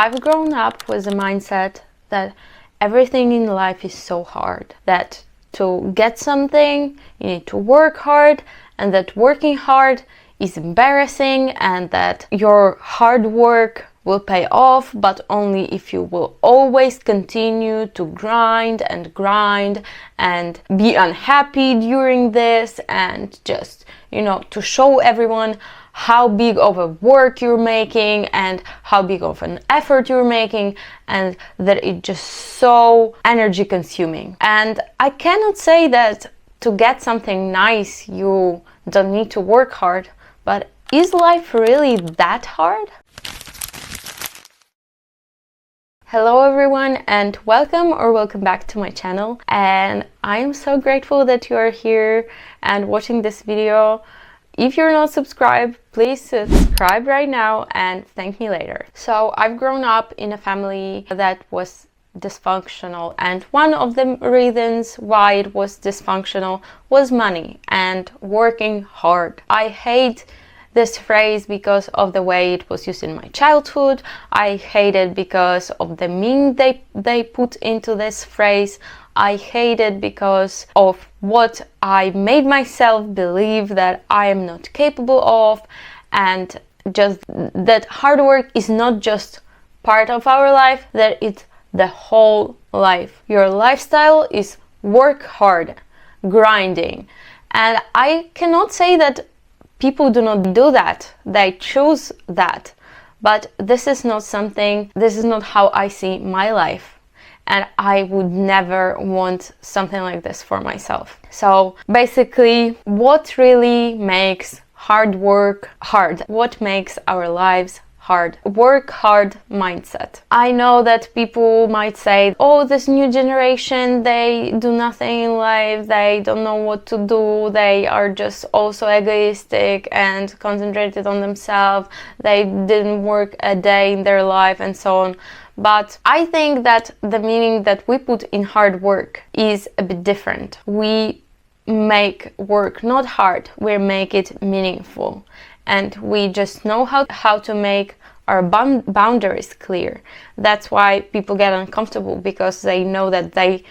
I've grown up with the mindset that everything in life is so hard, that to get something, you need to work hard, and that working hard is embarrassing, and that your hard work will pay off, but only if you will always continue to grind and be unhappy during this, and just, to show everyone how big of a work you're making and how big of an effort you're making, and that it's just so energy consuming. And I cannot say that to get something nice you don't need to work hard, but is life really that hard? Hello everyone, and welcome back to my channel. And I am so grateful that you are here and watching this video. If you're not subscribed, please subscribe right now and thank me later. So I've grown up in a family that was dysfunctional, and one of the reasons why it was dysfunctional was money and working hard. I hate this phrase because of the way it was used in my childhood. I hate it because of the meaning they put into this phrase. I hate it because of what I made myself believe that I am not capable of, and just that hard work is not just part of our life, that it's the whole life. Your lifestyle is work hard, grinding. And I cannot say that people do not do that, they choose that, but this is not how I see my life. And I would never want something like this for myself. So basically, what really makes hard work hard? What makes our lives hard? Work hard mindset. I know that people might say, oh, this new generation, they do nothing in life, they don't know what to do, they are just also egoistic and concentrated on themselves, they didn't work a day in their life, and so on. But I think that the meaning that we put in hard work is a bit different. We make work not hard, we make it meaningful. And we just know how to make our boundaries clear. That's why people get uncomfortable, because they know that they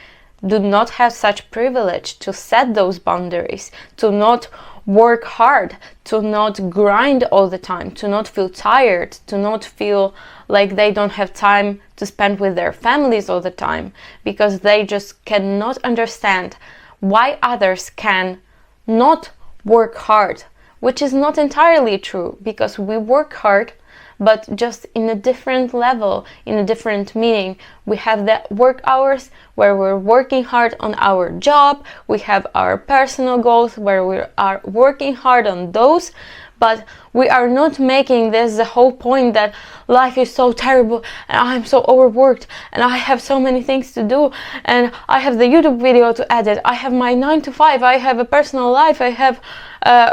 do not have such privilege to set those boundaries, to not work hard, to not grind all the time, to not feel tired, to not feel like they don't have time to spend with their families all the time, because they just cannot understand why others can not work hard, which is not entirely true, because we work hard, but just in a different level, in a different meaning. We have the work hours where we're working hard on our job, we have our personal goals where we are working hard on those, but we are not making this the whole point that life is so terrible and I'm so overworked and I have so many things to do and I have the YouTube video to edit, I have my 9 to 5, I have a personal life, I have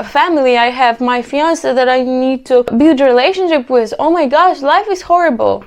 family, I have my fiance that I need to build a relationship with. Oh my gosh, life is horrible.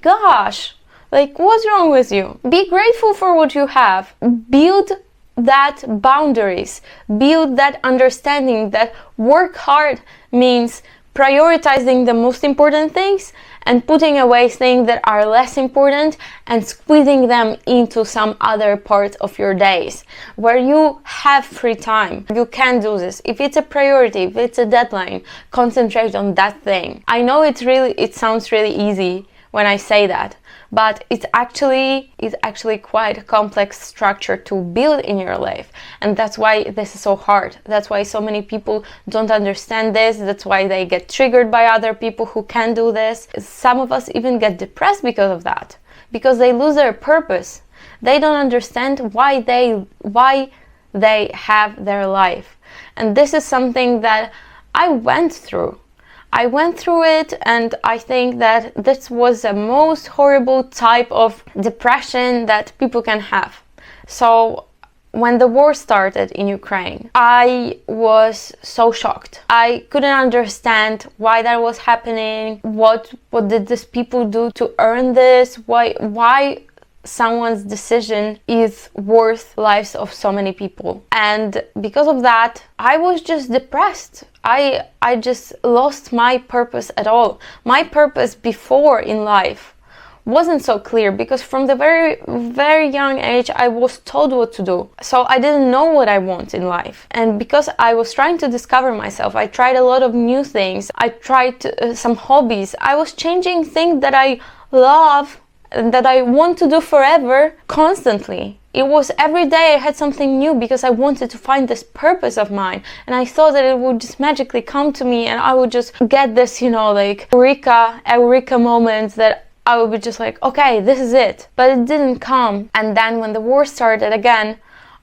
Gosh, like, what's wrong with you? Be grateful for what you have. Build that boundaries, build that understanding that work hard means prioritizing the most important things and putting away things that are less important and squeezing them into some other part of your days where you have free time. You can do this. If it's a priority, if it's a deadline, concentrate on that thing. I know it sounds really easy when I say that, but it's actually quite a complex structure to build in your life, and that's why this is so hard. That's why so many people don't understand this. That's why they get triggered by other people who can do this. Some of us even get depressed because of that, because they lose their purpose. They don't understand why they have their life, and this is something that I went through it, and I think that this was the most horrible type of depression that people can have. So when the war started in Ukraine, I was so shocked. I couldn't understand why that was happening. What did these people do to earn this? Why someone's decision is worth lives of so many people? And because of that, I was just depressed. I just lost my purpose at all. My purpose before in life wasn't so clear, because from the very, very young age I was told what to do. So I didn't know what I want in life. And because I was trying to discover myself, I tried a lot of new things. I tried some hobbies. I was changing things that I love and that I want to do forever constantly. It was every day I had something new, because I wanted to find this purpose of mine, and I thought that it would just magically come to me and I would just get this, like eureka moment, that I would be just like, okay, this is it. But it didn't come. And then when the war started again,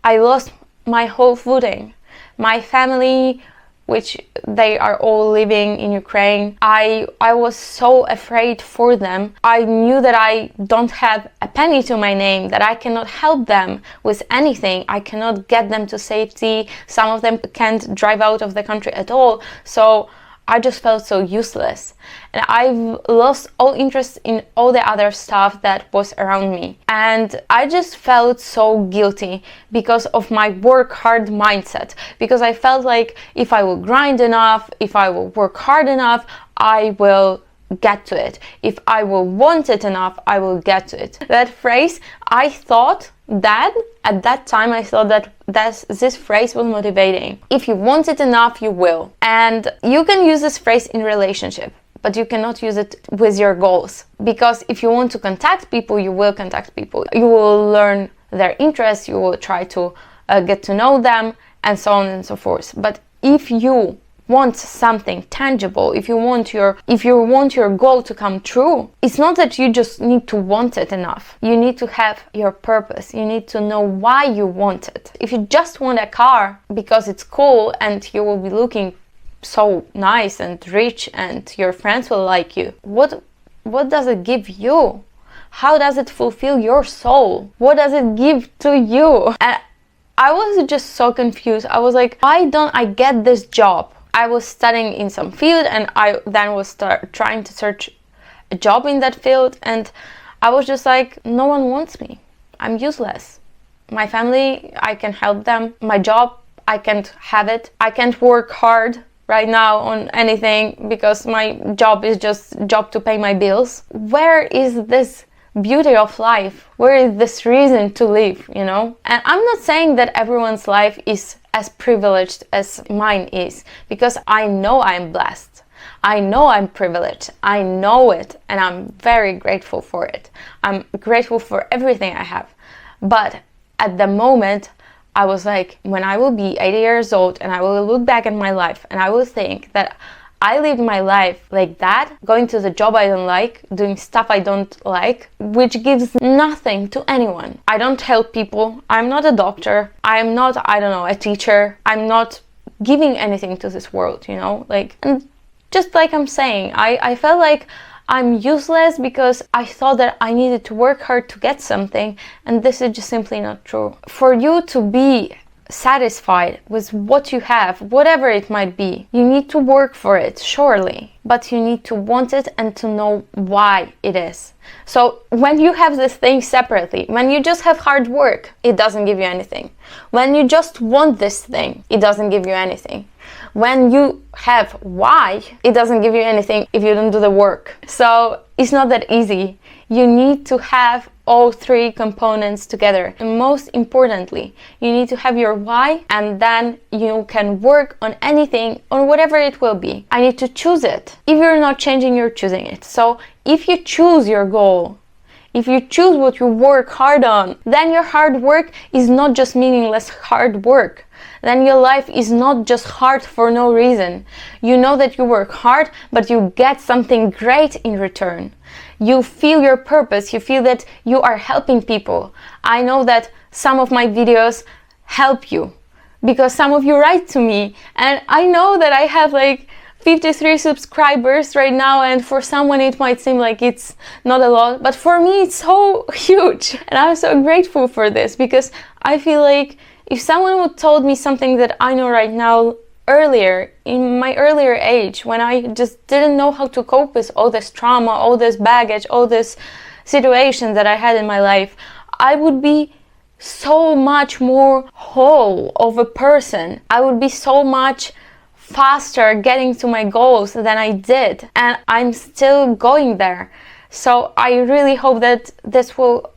I lost my whole footing. My family, which they are all living in Ukraine, I was so afraid for them. I knew that I don't have a penny to my name, that I cannot help them with anything. I cannot get them to safety. Some of them can't drive out of the country at all. So I just felt so useless, and I've lost all interest in all the other stuff that was around me. And I just felt so guilty because of my work hard mindset, because I felt like if I will grind enough, if I will work hard enough, I will get to it. If I will want it enough, I will get to it. That phrase, I thought that at that time I thought that this phrase was motivating. If you want it enough, you will. And you can use this phrase in relationship, but you cannot use it with your goals, because if you want to contact people, you will contact people. You will learn their interests, you will try to get to know them, and so on and so forth. But if you want something tangible, if you want your goal to come true, it's not that you just need to want it enough. You need to have your purpose. You need to know why you want it. If you just want a car because it's cool and you will be looking so nice and rich and your friends will like you, what does it give you? How does it fulfill your soul? What does it give to you? And I was just so confused. I was like, why don't I get this job? I was studying in some field, and I then was trying to search a job in that field, and I was just like, no one wants me. I'm useless. My family, I can help them. My job, I can't have it. I can't work hard right now on anything because my job is just a job to pay my bills. Where is this beauty of life? Where is this reason to live, And I'm not saying that everyone's life is as privileged as mine is, because I know I'm blessed. I know I'm privileged. I know it, and I'm very grateful for it. I'm grateful for everything I have. But at the moment, I was like, when I will be 80 years old and I will look back at my life and I will think that I lived my life like that, going to the job I don't like, doing stuff I don't like, which gives nothing to anyone. I don't help people. I'm not a doctor. I'm not, a teacher. I'm not giving anything to this world, and just like I'm saying, I felt like I'm useless because I thought that I needed to work hard to get something, and this is just simply not true. For you to be satisfied with what you have, whatever it might be, you need to work for it, surely, but you need to want it and to know why it is. So when you have this thing separately, when you just have hard work, it doesn't give you anything. When you just want this thing, it doesn't give you anything. When you have why, it doesn't give you anything if you don't do the work. So it's not that easy. You need to have all three components together. And most importantly, you need to have your why, and then you can work on anything, on whatever it will be. I need to choose it. If you're not changing, you're choosing it. So if you choose your goal, if you choose what you work hard on, then your hard work is not just meaningless hard work. Then your life is not just hard for no reason. You know that you work hard, but you get something great in return. You feel your purpose. You feel that you are helping people. I know that some of my videos help you because some of you write to me, and I know that I have like 53 subscribers right now, and for someone it might seem like it's not a lot, but for me it's so huge, and I'm so grateful for this, because I feel like if someone would told me something that I know right now earlier, in my earlier age, when I just didn't know how to cope with all this trauma, all this baggage, all this situations that I had in my life, I would be so much more whole of a person. I would be so much faster getting to my goals than I did, and I'm still going there. So I really hope that this will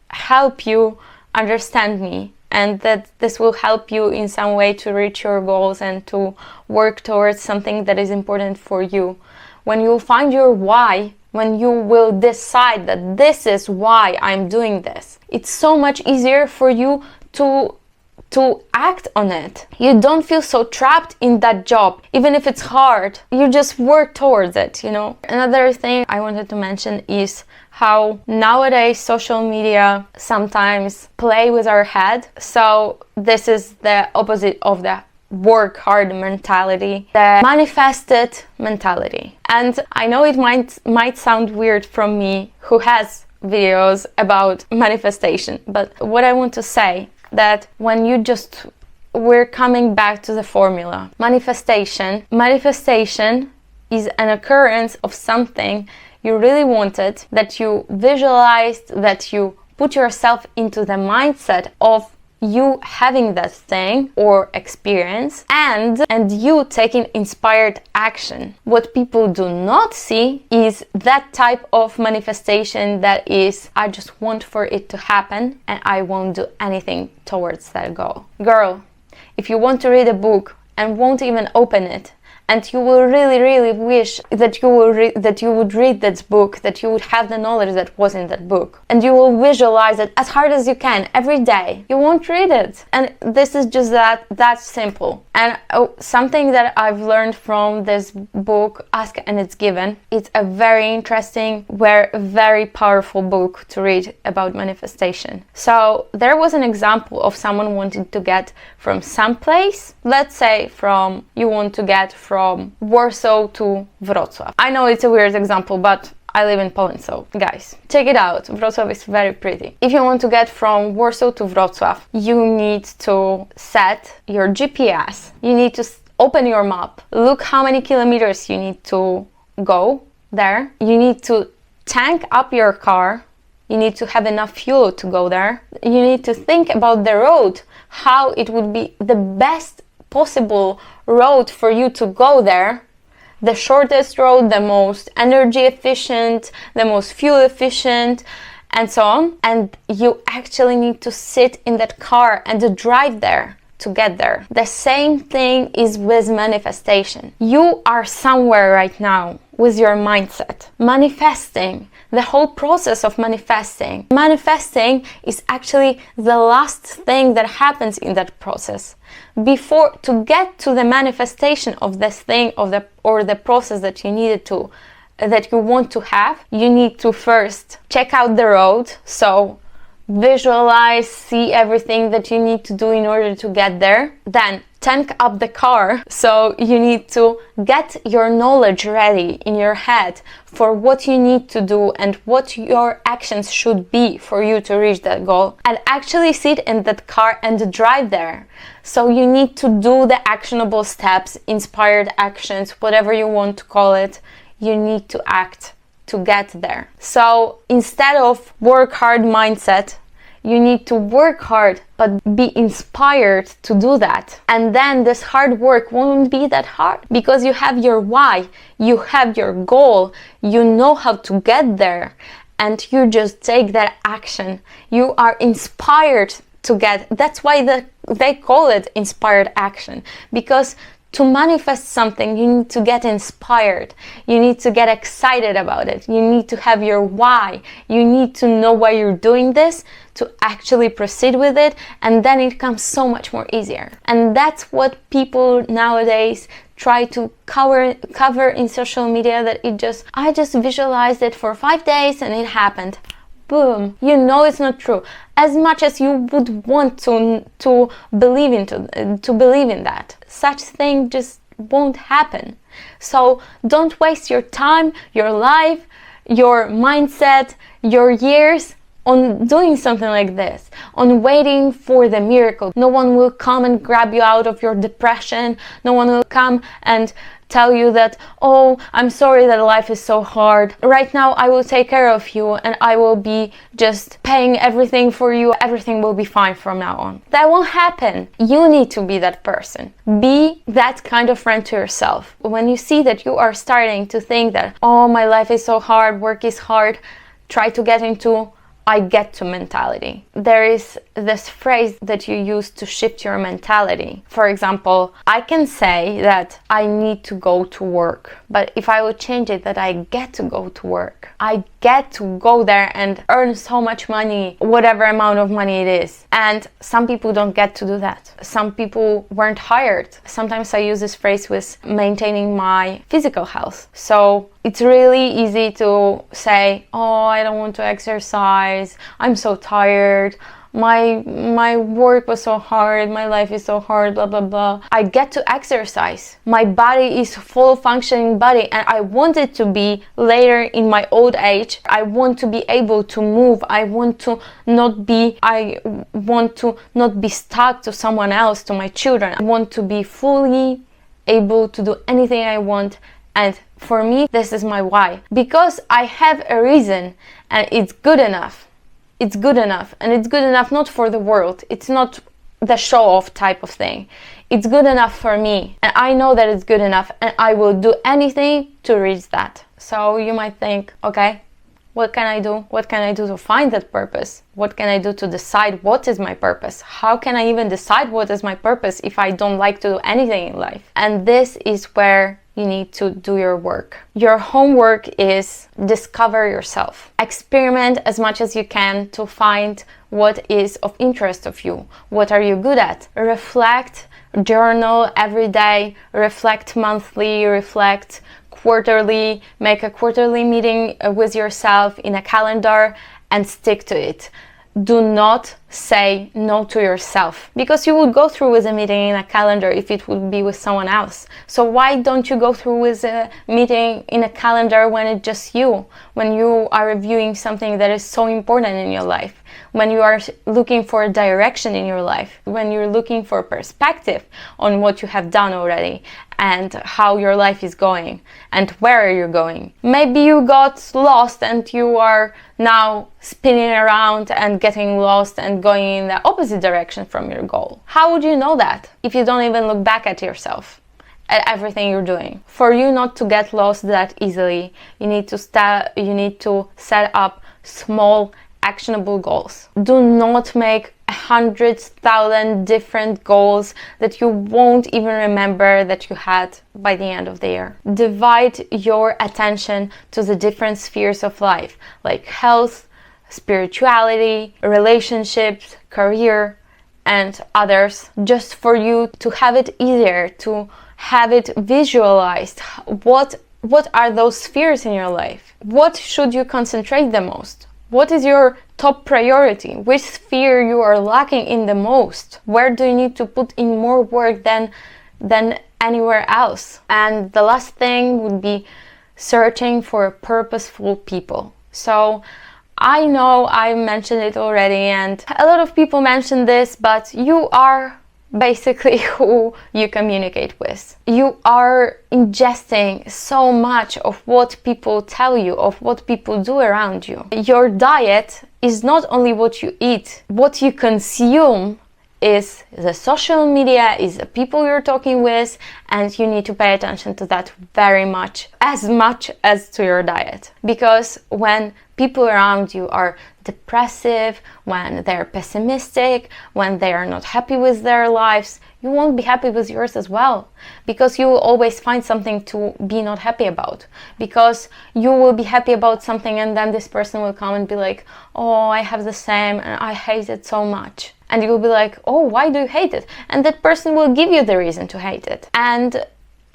help you understand me, and that this will help you in some way to reach your goals and to work towards something that is important for you. When you find your why, when you will decide that this is why I'm doing this, it's so much easier for you to act on it. You don't feel so trapped in that job, even if it's hard. You just work towards it, you know. Another thing I wanted to mention is how nowadays social media sometimes play with our head. So this is the opposite of the work hard mentality, the manifested mentality. And I know it might sound weird from me, who has videos about manifestation, but what I want to say, that when we're coming back to the formula. Manifestation is an occurrence of something you really wanted, that you visualized, that you put yourself into the mindset of you having that thing or experience, and you taking inspired action. What people do not see is that type of manifestation that is, I just want for it to happen and I won't do anything towards that goal. Girl, if you want to read a book and won't even open it, and you will really wish that you would read that book, that you would have the knowledge that was in that book, and you will visualize it as hard as you can every day, you won't read it. And this is just that simple. And something that I've learned from this book, Ask and It's Given, it's a very interesting, very powerful book to read about manifestation. So there was an example of someone wanting to get from some place, let's say you want to get from Warsaw to Wrocław. I know it's a weird example, but I live in Poland, so guys, check it out. Wrocław is very pretty. If you want to get from Warsaw to Wrocław, you need to set your GPS. You need to open your map. Look how many kilometers you need to go there. You need to tank up your car. You need to have enough fuel to go there. You need to think about the road, how it would be the best possible road for you to go there, the shortest road, the most energy efficient, the most fuel efficient, and so on. And you actually need to sit in that car and drive there to get there. The same thing is with manifestation. You are somewhere right now with your mindset, manifesting. The whole process of manifesting is actually the last thing that happens in that process. Before, to get to the manifestation of this thing, or the process that you want to have, you need to first check out the road. So visualize, see everything that you need to do in order to get there. Then tank up the car. So you need to get your knowledge ready in your head for what you need to do and what your actions should be for you to reach that goal, and actually sit in that car and drive there. So you need to do the actionable steps, inspired actions, whatever you want to call it. You need to act to get there. So instead of work hard mindset, you need to work hard, but be inspired to do that. And then this hard work won't be that hard because you have your why, you have your goal, you know how to get there, and you just take that action. You are inspired to get, that's why they call it inspired action, because to manifest something, you need to get inspired. You need to get excited about it. You need to have your why. You need to know why you're doing this to actually proceed with it, and then it comes so much more easier. And that's what people nowadays try to cover in social media, that I just visualized it for 5 days and it happened. Boom. You know it's not true. As much as you would want to believe in that, such thing just won't happen. So don't waste your time, your life, your mindset, your years on doing something like this, on waiting for the miracle. No one will come and grab you out of your depression. No one will come and tell you that, oh, I'm sorry that life is so hard. Right now I will take care of you and I will be just paying everything for you. Everything will be fine from now on. That won't happen. You need to be that person. Be that kind of friend to yourself. When you see that you are starting to think that, oh, my life is so hard, work is hard, try to get into I get to mentality. There is this phrase that you use to shift your mentality. For example, I can say that I need to go to work, but if I would change it that I get to go to work, I get to go there and earn so much money, whatever amount of money it is. And some people don't get to do that. Some people weren't hired. Sometimes I use this phrase with maintaining my physical health. So it's really easy to say, oh, I don't want to exercise, I'm so tired, my work was so hard, my life is so hard, blah, blah, blah. I get to exercise. My body is full functioning body and I want it to be later in my old age. I want to be able to move. I want to not be stuck to someone else, to my children. I want to be fully able to do anything I want. And for me, this is my why. Because I have a reason and it's good enough. It's good enough. And it's good enough not for the world. It's not the show-off type of thing. It's good enough for me. And I know that it's good enough and I will do anything to reach that. So you might think, okay, what can I do? What can I do to find that purpose? What can I do to decide what is my purpose? How can I even decide what is my purpose if I don't like to do anything in life? And this is where you need to do your work. Your homework is discover yourself. Experiment as much as you can to find what is of interest of you. What are you good at? Reflect, journal every day, reflect monthly, reflect quarterly, make a quarterly meeting with yourself in a calendar and stick to it. Do not say no to yourself, because you would go through with a meeting in a calendar if it would be with someone else. So why don't you go through with a meeting in a calendar when it's just you, when you are reviewing something that is so important in your life, when you are looking for a direction in your life, when you're looking for perspective on what you have done already and how your life is going and where you're going. Maybe you got lost and you are now spinning around and getting lost and going in the opposite direction from your goal. How would you know that if you don't even look back at yourself, at everything you're doing? For you not to get lost that easily, you need to set up small actionable goals. Do not make 100,000 different goals that you won't even remember that you had by the end of the year. Divide your attention to the different spheres of life, like health, spirituality, relationships, career, and others, just for you to have it easier, to have it visualized. What are those spheres in your life? What should you concentrate the most? What is your top priority? Which sphere you are lacking in the most? Where do you need to put in more work than anywhere else? And the last thing would be searching for purposeful people. So I know I mentioned it already and a lot of people mention this, but you are basically who you communicate with. You are ingesting so much of what people tell you, of what people do around you. Your diet is not only what you eat, what you consume is the social media, is the people you're talking with, and you need to pay attention to that very much as to your diet. Because when people around you are depressive, when they're pessimistic, when they are not happy with their lives, you won't be happy with yours as well, because you will always find something to be not happy about, because you will be happy about something and then this person will come and be like, oh, I have the same and I hate it so much. And you will be like, oh, why do you hate it? And that person will give you the reason to hate it. And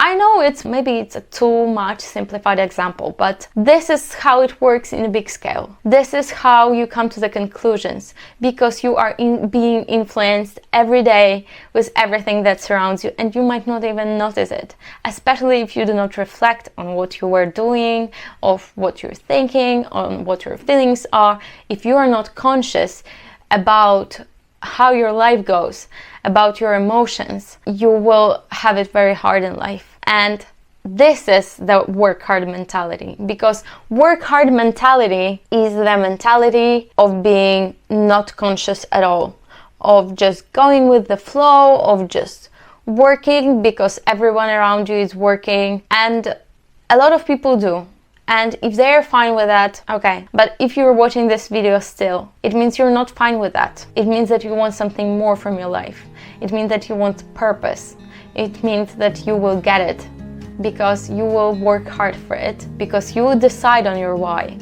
I know maybe it's a too much simplified example, but this is how it works in a big scale. This is how you come to the conclusions, because you are being influenced every day with everything that surrounds you, and you might not even notice it, especially if you do not reflect on what you were doing, of what you're thinking, on what your feelings are. If you are not conscious about how your life goes, about your emotions, you will have it very hard in life. And this is the work hard mentality, because work hard mentality is the mentality of being not conscious at all, of just going with the flow, of just working because everyone around you is working. And a lot of people do. And if they're fine with that, okay. But if you're watching this video still, it means you're not fine with that. It means that you want something more from your life. It means that you want purpose. It means that you will get it because you will work hard for it, because you will decide on your why.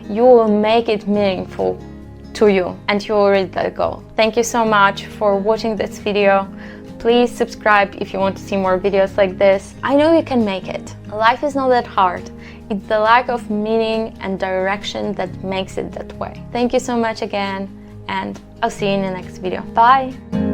You will make it meaningful to you, and you will reach that goal. Thank you so much for watching this video. Please subscribe if you want to see more videos like this. I know you can make it. Life is not that hard. It's the lack of meaning and direction that makes it that way. Thank you so much again, and I'll see you in the next video. Bye!